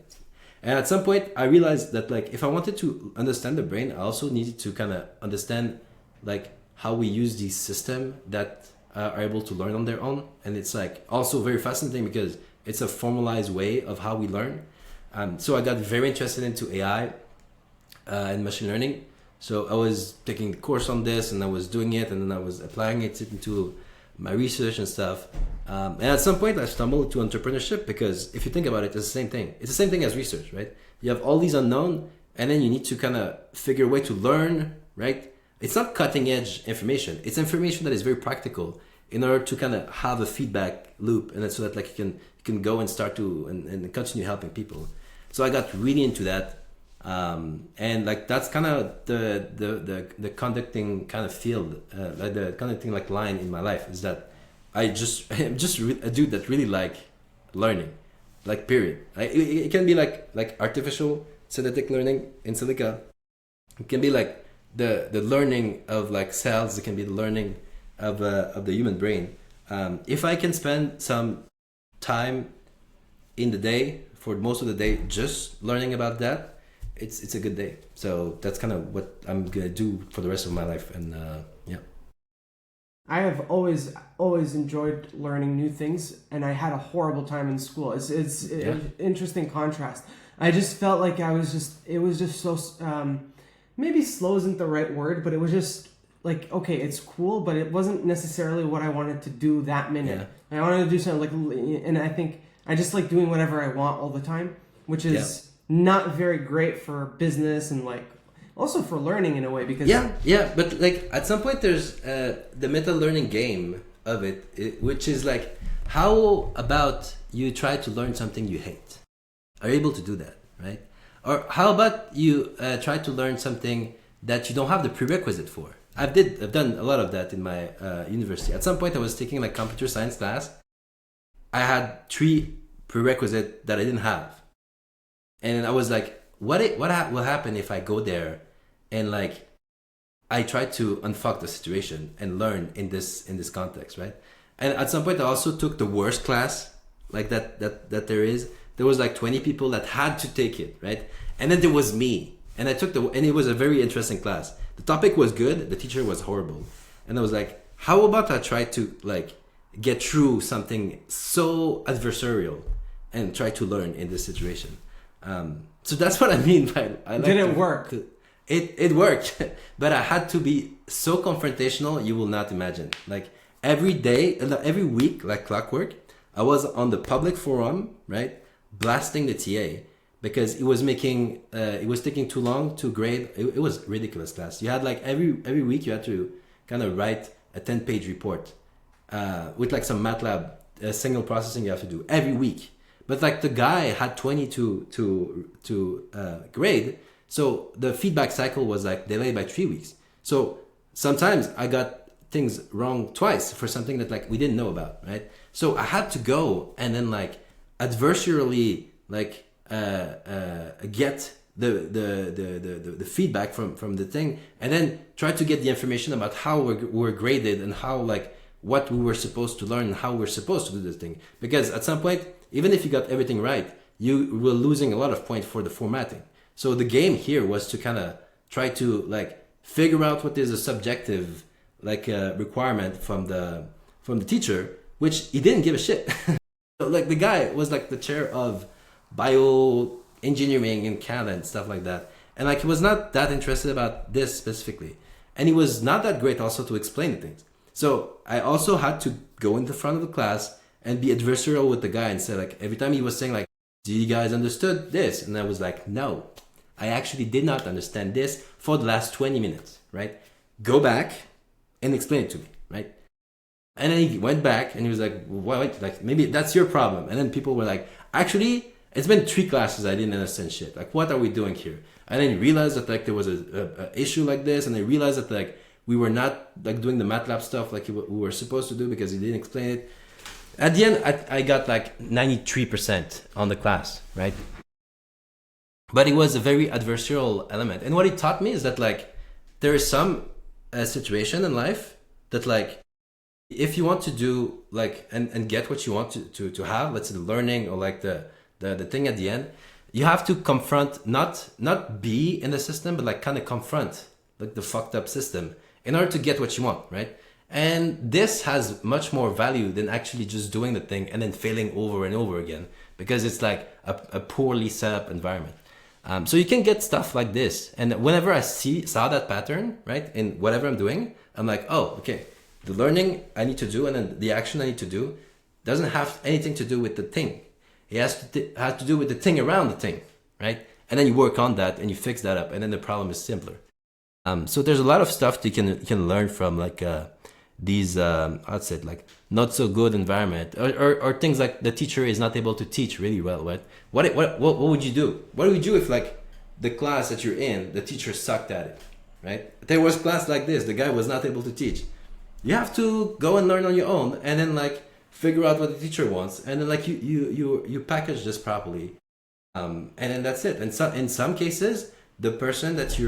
And at some point I realized that like if I wanted to understand the brain, I also needed to kind of understand like how we use these systems that are able to learn on their own. And it's like also very fascinating because it's a formalized way of how we learn. So I got very interested into AI and machine learning. So I was taking the course on this and I was doing it and then I was applying it into my research and stuff. And at some point I stumbled into entrepreneurship because if you think about it, it's the same thing. It's the same thing as research, right? You have all these unknown and then you need to kind of figure a way to learn, right? It's not cutting edge information. It's information that is very practical in order to kind of have a feedback loop and so that like you can go and start to and continue helping people. So I got really into that. And like that's kind of the conducting kind of field, like the conducting like line in my life is that I'm just a dude that really like learning, like period. It can be like artificial synthetic learning in silica. It can be like the learning of like cells. It can be the learning of the human brain. If I can spend some time in the day for most of the day just learning about that, it's a good day. So that's kind of what I'm gonna do for the rest of my life. And yeah, I have always enjoyed learning new things, and I had a horrible time in school. It's an interesting contrast. I just felt like it was just so maybe slow isn't the right word, but it was just like, okay, it's cool, but it wasn't necessarily what I wanted to do that minute. I wanted to do something like, and I think I just like doing whatever I want all the time, which is not very great for business and like also for learning in a way because but like at some point there's the meta learning game of it, which is like, how about you try to learn something you hate? Are you able to do that, right? Or how about you try to learn something that you don't have the prerequisite for? I've done a lot of that in my university. At some point I was taking like computer science class. I had 3 prerequisites that I didn't have. And I was like, what will happen if I go there and like I try to unfuck the situation and learn in this context, right? And at some point I also took the worst class like that there is. There was like 20 people that had to take it, right? And then there was me. And and it was a very interesting class. The topic was good, the teacher was horrible. And I was like, how about I try to like get through something so adversarial and try to learn in this situation. So that's what I mean by Did it work? It worked, but I had to be so confrontational you will not imagine. Like every day, every week, like clockwork, I was on the public forum, right, blasting the TA because it was taking too long to grade. It was ridiculous class. You had like every week you had to kind of write a 10-page report with like some MATLAB signal processing you have to do every week. But like the guy had 20 to grade, so the feedback cycle was like delayed by 3 weeks. So sometimes I got things wrong twice for something that like we didn't know about, right? So I had to go and then like adversarially like get the feedback from the thing, and then try to get the information about how we're graded and how like what we were supposed to learn and how we're supposed to do this thing. Because at some point, even if you got everything right, you were losing a lot of points for the formatting. So the game here was to kind of try to like figure out what is a subjective like requirement from the teacher, which he didn't give a shit. So like the guy was like the chair of bioengineering in Canada and stuff like that. And like he was not that interested about this specifically. And he was not that great also to explain the things. So I also had to go in the front of the class and be adversarial with the guy and say like, every time he was saying like, do you guys understood this? And I was like, no, I actually did not understand this for the last 20 minutes, right? Go back and explain it to me, right? And then he went back and he was like, well, wait, like maybe that's your problem. And then people were like, actually, it's been 3 classes I didn't understand shit. Like, what are we doing here? And then he realized that like there was a issue like this, and I realized that like we were not like doing the MATLAB stuff like we were supposed to do because he didn't explain it. At the end, I got like 93% on the class, right? But it was a very adversarial element. And what it taught me is that like there is some situation in life that like if you want to do like and get what you want to have, let's say the learning or like the thing at the end, you have to confront, not be in the system, but like kind of confront like the fucked up system in order to get what you want, right? And this has much more value than actually just doing the thing and then failing over and over again, because it's like a poorly set up environment. So you can get stuff like this. And whenever I saw that pattern, right, in whatever I'm doing, I'm like, oh, okay, the learning I need to do and then the action I need to do doesn't have anything to do with the thing. It has to do with the thing around the thing, right? And then you work on that and you fix that up, and then the problem is simpler. So there's a lot of stuff that you can learn from like these, I'd say like not so good environment or things like the teacher is not able to teach really well, right? What would you do? What would you do if like the class that you're in, the teacher sucked at it, right? There was class like this, the guy was not able to teach. You have to go and learn on your own and then like figure out what the teacher wants, and then like you package this properly, and then that's it. And so in some cases, the person that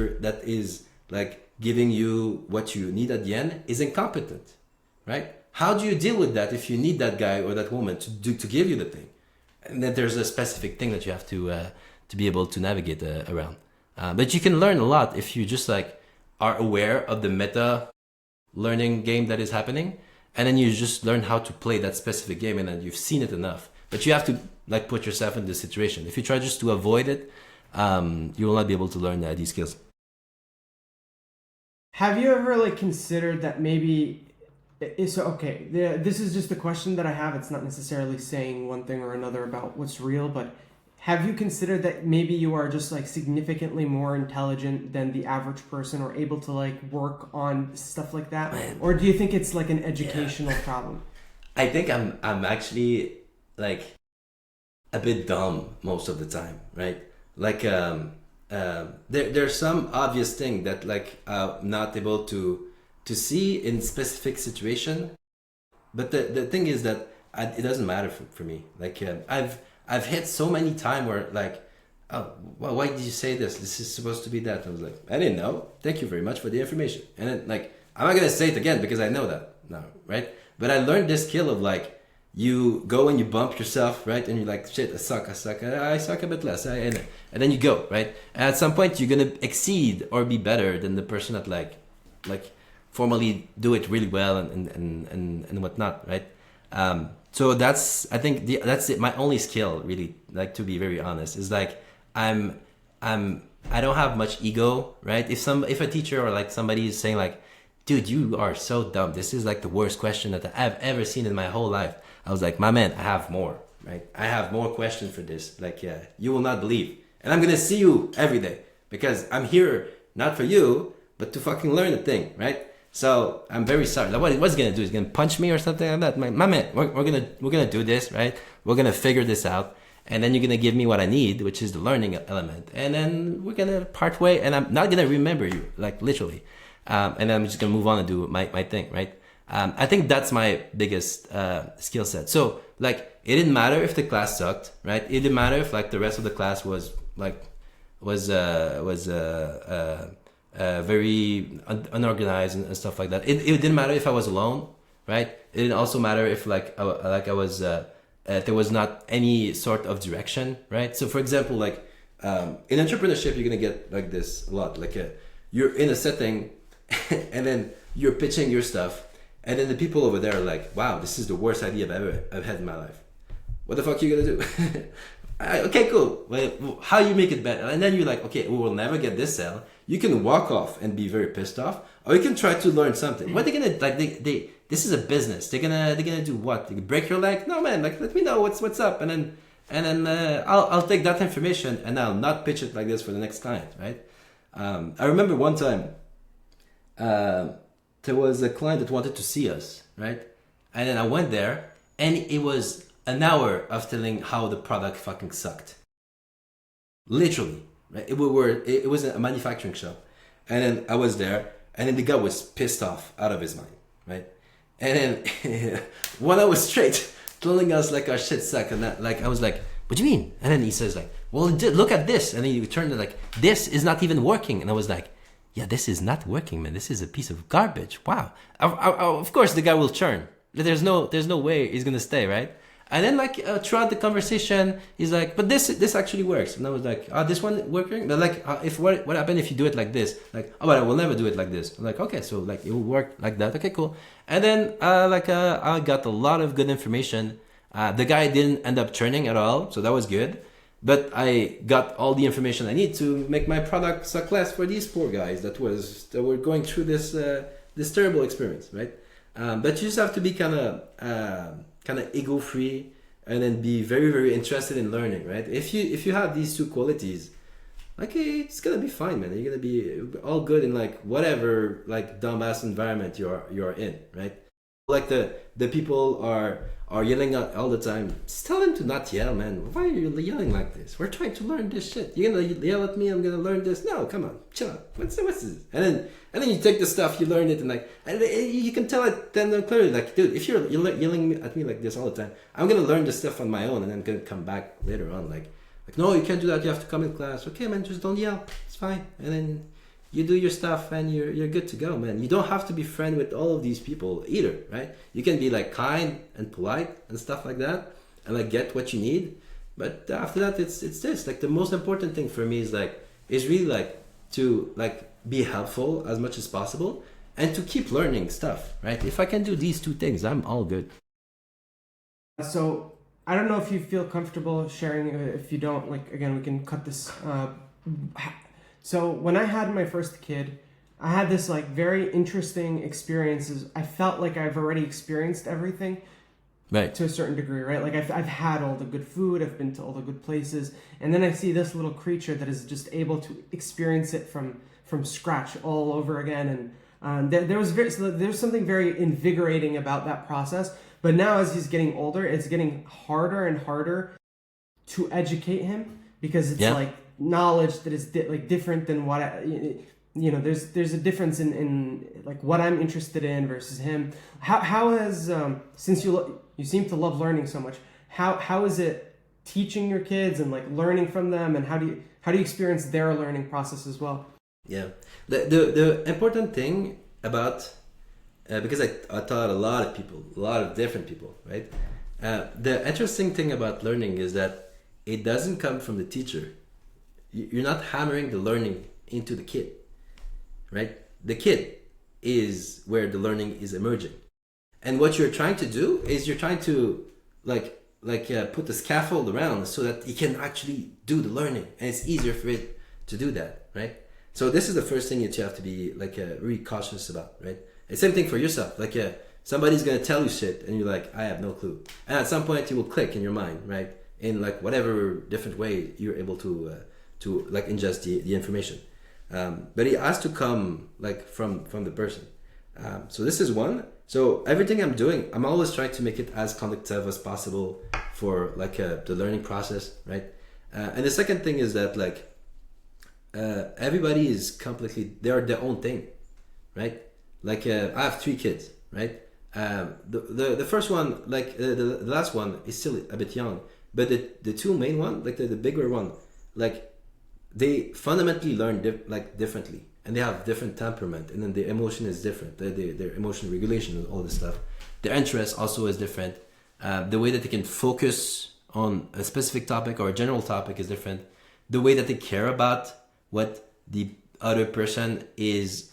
is like giving you what you need at the end is incompetent, right? How do you deal with that if you need that guy or that woman to give you the thing? And then there's a specific thing that you have to be able to navigate around. But you can learn a lot if you just like are aware of the meta learning game that is happening, and then you just learn how to play that specific game, and then you've seen it enough. But you have to like put yourself in this situation. If you try just to avoid it, you will not be able to learn these skills. Have you ever like considered that maybe it's okay? This is just a question that I have. It's not necessarily saying one thing or another about what's real, but have you considered that maybe you are just like significantly more intelligent than the average person, or able to like work on stuff like that? Or do you think it's like an educational problem? I think I'm actually like a bit dumb most of the time, right? Like there's some obvious thing that like I'm not able to see in specific situation, but the thing is that it doesn't matter for me. Like I've hit so many times where like, oh, well, why did you say this? This is supposed to be that. I was like, I didn't know. Thank you very much for the information. And then like, I'm not gonna say it again because I know that now, right? But I learned this skill of like, you go and you bump yourself, right? And you're like, shit, I suck a bit less. And then you go, right? And at some point you're gonna exceed or be better than the person that like formally do it really well and whatnot, right? So I think that's it. My only skill, really, like to be very honest, is like I don't have much ego, right? If a teacher or like somebody is saying like, dude, you are so dumb, this is like the worst question that I've ever seen in my whole life, I was like, my man, I have more, right? I have more questions for this. Like, yeah, you will not believe, and I'm gonna see you every day because I'm here not for you, but to fucking learn the thing, right? So I'm very sorry. Like, what's he gonna do? He's gonna punch me or something like that? My man, we're gonna do this, right? We're gonna figure this out, and then you're gonna give me what I need, which is the learning element, and then we're gonna part way, and I'm not gonna remember you, like literally, and then I'm just gonna move on and do my thing, right? I think that's my biggest skill set. So like, it didn't matter if the class sucked, right? It didn't matter if like the rest of the class was very unorganized and stuff like that. It didn't matter if I was alone, right? It didn't also matter if like I was there was not any sort of direction, right? So for example, like in entrepreneurship, you're gonna get like this a lot. Like you're in a setting, and then you're pitching your stuff, and then the people over there are like, "Wow, this is the worst idea I've had in my life. What the fuck are you gonna do?" Okay, cool. Well, how you make it better? And then you're like, okay, we will never get this sale. You can walk off and be very pissed off, or you can try to learn something. What are they gonna like? They this is a business. They're gonna do what? They break your leg? No, man. Like, let me know what's up, and then I'll take that information and I'll not pitch it like this for the next client, right? I remember one time there was a client that wanted to see us, right? And then I went there, and it was an hour of telling how the product fucking sucked. Literally, right? It was a manufacturing shop, and then I was there, and then the guy was pissed off out of his mind, right? And then 1 hour straight telling us like our shit sucked, and that, like I was like, what do you mean? And then he says like, well, look at this, and then he turned it like, this is not even working, and I was like, yeah, this is not working, man. This is a piece of garbage. Wow. Of course, the guy will churn. There's no way he's gonna stay, right? And then like throughout the conversation, he's like, but this actually works. And I was like, this one working? But like, if what happened if you do it like this? Like, oh, but I will never do it like this. I'm like, okay, so like it will work like that. Okay, cool. And then I got a lot of good information. The guy didn't end up churning at all, so that was good. But I got all the information I need to make my product suck less for these poor guys that were going through this terrible experience, right? But you just have to be kind of ego free, and then be very, very interested in learning, right? If you have these two qualities, like it's gonna be fine, man. You're gonna be all good in like whatever like dumbass environment you're in, right? Like the people are yelling out all the time. Just tell them to not yell, man. Why are you yelling like this? We're trying to learn this shit. You're gonna yell at me? I'm gonna learn this? No, come on, chill out. What's this? And then you take the stuff, you learn it, and like, and you can tell it then clearly, like, dude, if you're yelling at me like this all the time, I'm gonna learn this stuff on my own, and then gonna come back later on, like, no, you can't do that. You have to come in class. Okay, man, just don't yell. It's fine. And then you do your stuff and you're good to go, man. You don't have to be friend with all of these people either, right? You can be like kind and polite and stuff like that, and like get what you need. But after that, it's this. Like the most important thing for me is really like to like be helpful as much as possible and to keep learning stuff, right? If I can do these two things, I'm all good. So I don't know if you feel comfortable sharing. If you don't, like, again, we can cut this. So when I had my first kid, I had this like very interesting experiences. I felt like I've already experienced everything, right, to a certain degree, right? Like I've had all the good food, I've been to all the good places, and then I see this little creature that is just able to experience it from scratch all over again. And there's something very invigorating about that process. But now as he's getting older, it's getting harder and harder to educate him, because it's like knowledge that is different than what there's a difference in like what I'm interested in versus him. How has since you seem to love learning so much, how is it teaching your kids and like learning from them, and how do you experience their learning process as well? Yeah, the important thing about because I taught a lot of different people, right? The interesting thing about learning is that it doesn't come from the teacher. You're not hammering the learning into the kid, right? The kid is where the learning is emerging. And what you're trying to do is you're trying to put the scaffold around so that he can actually do the learning, and it's easier for it to do that, right? So this is the first thing that you have to be really cautious about, right? The same thing for yourself. Somebody's gonna tell you shit, and you're like, I have no clue. And at some point, it will click in your mind, right? In like whatever different way you're able to like ingest the information. But it has to come like from the person. So this is one. So everything I'm doing, I'm always trying to make it as conductive as possible for like the learning process, right? And the second thing is that everybody is they are their own thing, right? I have 3 kids, right? The first one, the last one is still a bit young, but the 2 main one, the bigger one, they fundamentally learn differently, and they have different temperament, and then their emotion is different, their emotional regulation and all this stuff. Their interest also is different. The way that they can focus on a specific topic or a general topic is different. The way that they care about what the other person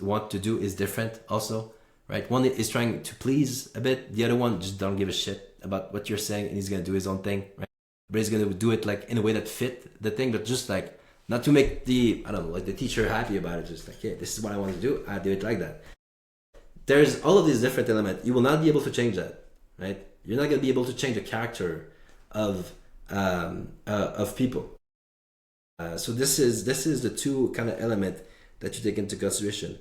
want to do is different also, right? One is trying to please a bit, the other one just don't give a shit about what you're saying, and he's gonna do his own thing, right? but he's gonna do it like in a way that fit the thing, but just like not to make the, I don't know, like the teacher happy about it. Just like, yeah, this is what I want to do. I do it like that. There's all of these different elements. You will not be able to change that, right? You're not gonna be able to change the character of people. So this is the two kind of element that you take into consideration,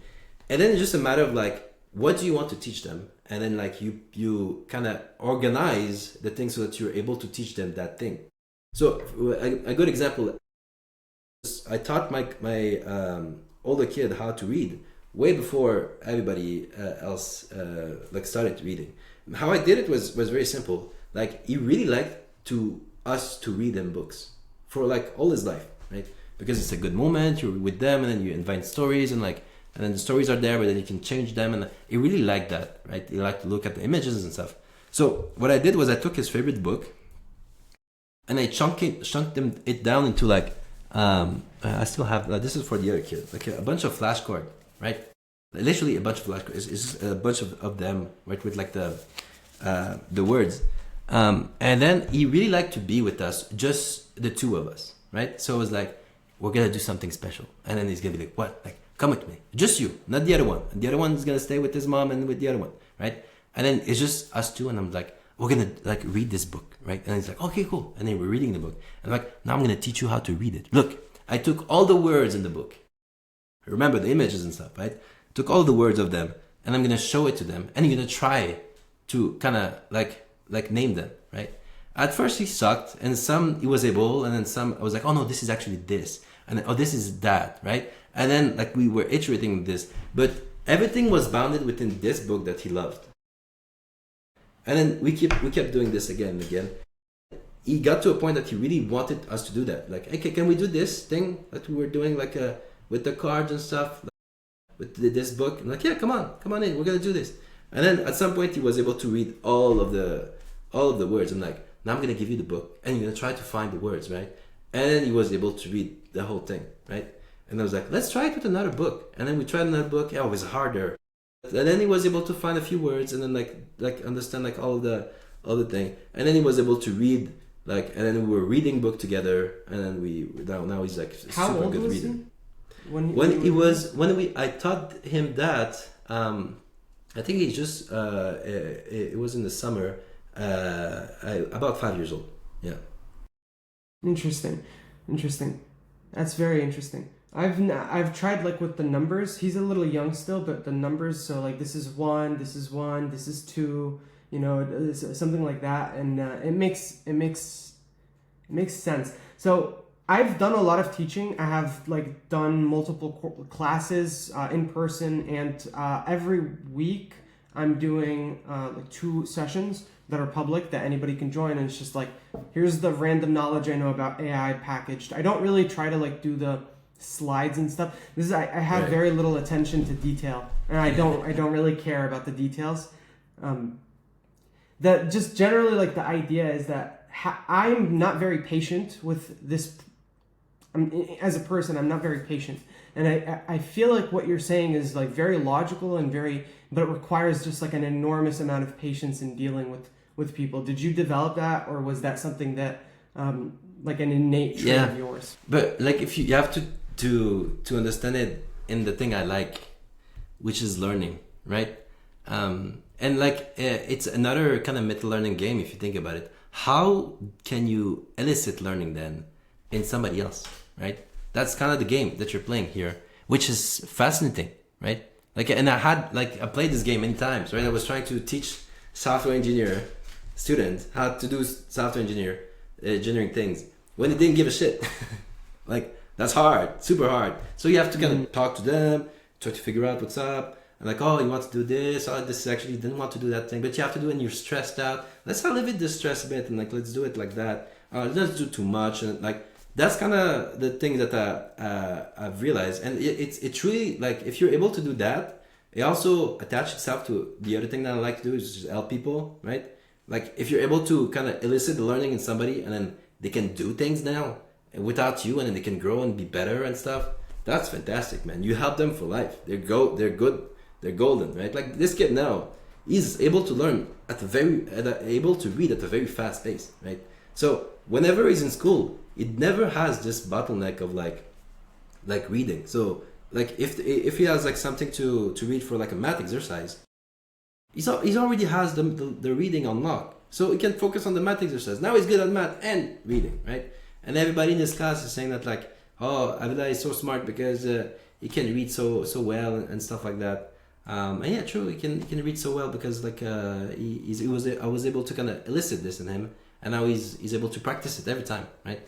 and then it's just a matter of like, what do you want to teach them, and then like you kind of organize the thing so that you're able to teach them that thing. So a good example, I taught my older kid how to read way before everybody else like started reading. How I did it was very simple. Like, he really liked us to read him books for like all his life, right? Because it's a good moment, you're with them, and then you invent stories, and then the stories are there, but then you can change them, and he really liked that, right? He liked to look at the images and stuff. So what I did was I took his favorite book, and I chunked it down into like, I still have, this is for the other kid, like a bunch of flashcards, right? Literally a bunch of flashcards. It's just a bunch of them, right, with like the words. And then he really liked to be with us, just the two of us, right? So it was like, we're gonna do something special, and then he's gonna be like, what? Like, come with me, just you, not the other one. And the other one is gonna stay with his mom and with the other one, right? And then it's just us two, and I'm like, we're gonna like read this book, right? And he's like, okay, cool. And then we're reading the book, and I'm like, now I'm gonna teach you how to read it. Look, I took all the words in the book. Remember the images and stuff, right? Took all the words of them, and I'm gonna show it to them, and you're gonna try to kind of like name them, right? At first he sucked, and some he was able, and then some I was like, oh no, this is actually this, and then, oh, this is that, right? And then like we were iterating this, but everything was bounded within this book that he loved. And then we kept doing this again and again. He got to a point that he really wanted us to do that. Like, hey, can we do this thing that we were doing, like with the cards and stuff, like, with this book? I'm like, yeah, come on in, we're gonna do this. And then at some point he was able to read all of the words. I'm like, now I'm gonna give you the book, and you're gonna try to find the words, right? And then he was able to read the whole thing, right? And I was like, let's try it with another book. And then we tried another book. Yeah, it was harder. And then he was able to find a few words, and then like understand like all the thing. And then he was able to read, like, and then we were reading book together. And then now he's like How super old good was reader. He? I taught him that. I think he just it was in the summer. About 5 years old. Yeah. Interesting. That's very interesting. I've tried like with the numbers. He's a little young still, but the numbers. So like this is 1, this is 1, this is 2. You know, something like that, and it makes sense. So I've done a lot of teaching. I have like done multiple classes in person, and every week I'm doing like 2 sessions that are public that anybody can join, and it's just like, here's the random knowledge I know about AI packaged. I don't really try to like do the slides and stuff. This is I have Right. very little attention to detail, and I don't really care about the details. That just generally like the idea is that I'm not very patient with this. As a person, I'm not very patient, and I feel like what you're saying is like very logical and but it requires just like an enormous amount of patience in dealing with people. Did you develop that, or was that something that like an innate trait of yours? But like, if you have to understand it in the thing I like, which is learning, right? And like it's another kind of meta learning game if you think about it. How can you elicit learning then in somebody else, right? That's kind of the game that you're playing here, which is fascinating, right? Like, and I played this game many times, right? I was trying to teach software engineer students how to do software engineering things when they didn't give a shit. Like, that's hard, super hard. So you have to kind of talk to them, try to figure out what's up. And like, oh, you want to do this? Oh, this actually didn't want to do that thing, but you have to do it and you're stressed out. Let's alleviate the stress a bit, and like, let's do it like that. Let's do too much. And like, that's kind of the thing that I've realized. And it's really like, if you're able to do that, it also attaches itself to the other thing that I like to do, is just help people, right? Like, if you're able to kind of elicit the learning in somebody, and then they can do things now without you, and then they can grow and be better and stuff. That's fantastic, man. You help them for life. They're good. They're golden, right? Like this kid now, he's able to learn able to read at a very fast pace, right? So whenever he's in school, it never has this bottleneck of like reading. So like if he has like something to read for like a math exercise, he's already has the reading unlocked, so he can focus on the math exercise. Now he's good at math and reading, right? And everybody in this class is saying that like, oh, Avila is so smart because he can read so well and stuff like that. And yeah, true, he can read so well because like I was able to kind of elicit this in him, and now he's able to practice it every time, right?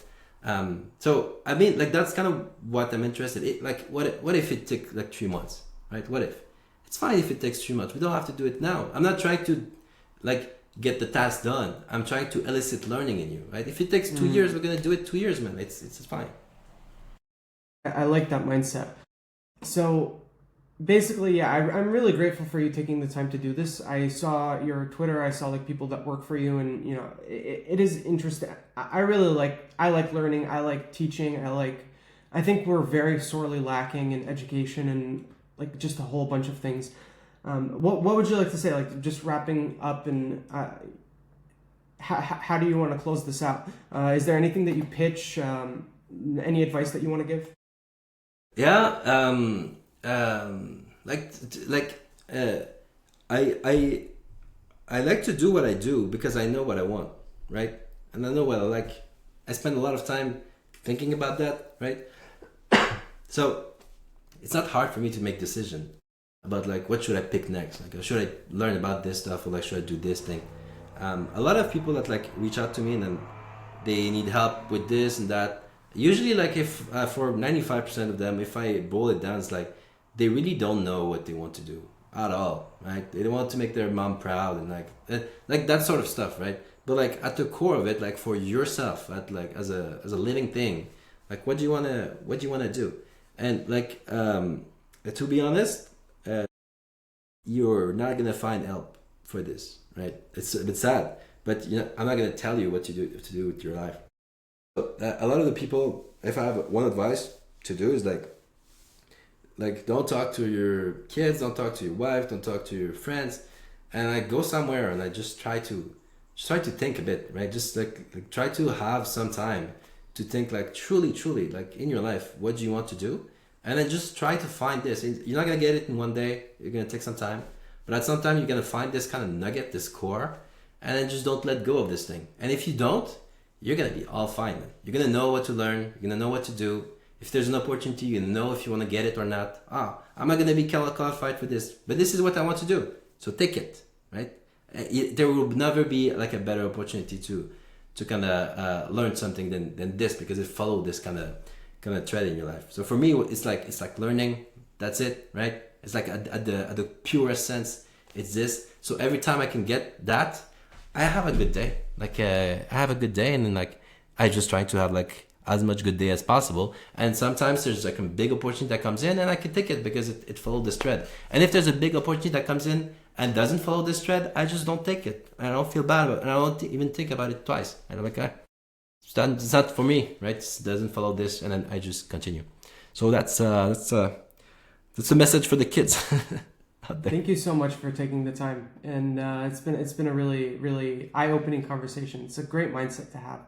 So I mean, like that's kind of what I'm interested in. Like what if it took like 3 months, right? What if? It's fine if it takes 3 months. We don't have to do it now. I'm not trying to like get the task done. I'm trying to elicit learning in you, right? If it takes 2 years, we're gonna do it 2 years, man. It's fine. I like that mindset. So basically, yeah, I'm really grateful for you taking the time to do this. I saw your Twitter. I saw like people that work for you, and you know, it is interesting. I really I like learning. I like teaching. I think we're very sorely lacking in education and like just a whole bunch of things. What would you like to say? Like just wrapping up, and how do you want to close this out? Is there anything that you pitch? Any advice that you want to give? Yeah. I like to do what I do because I know what I want, right? And I know what I like. I spend a lot of time thinking about that, right? So it's not hard for me to make decision about like what should I pick next. Like should I learn about this stuff, or like should I do this thing? A lot of people that like reach out to me and then they need help with this and that. Usually, like if for 95% of them, if I boil it down, it's like they really don't know what they want to do at all, right? They don't want to make their mom proud and like that sort of stuff, right? But like at the core of it, like for yourself, at like as a living thing, like what do you wanna do? And like to be honest, you're not gonna find help for this, right? It's a bit sad, but you know I'm not gonna tell you what to do with your life. A lot of the people, if I have one advice to do, is like don't talk to your kids, don't talk to your wife, don't talk to your friends, and I go somewhere and I just try to think a bit, right? Just like try to have some time to think like truly like in your life, what do you want to do? And then just try to find this. You're not gonna get it in one day. You're gonna take some time, but at some time you're gonna find this kind of nugget, this core, and then just don't let go of this thing. And if you don't, you're gonna be all fine. You're gonna know what to learn. You're gonna know what to do. If there's an opportunity, you know if you want to get it or not. I'm not gonna be qualified for this, but this is what I want to do. So take it, right? There will never be like a better opportunity to kind of learn something than this, because it followed this kind of thread in your life. So for me, it's like learning. That's it, right? It's like at the purest sense, it's this. So every time I can get that, I have a good day. Like I have a good day, and then like I just try to have like as much good day as possible. And sometimes there's like a big opportunity that comes in, and I can take it because it followed this thread. And if there's a big opportunity that comes in and doesn't follow this thread, I just don't take it. I don't feel bad about it, and I don't even think about it twice. And I'm like, it's not for me, right? It doesn't follow this, and then I just continue. So that's a message for the kids. Thank you so much for taking the time, and it's been a really eye-opening conversation. It's a great mindset to have.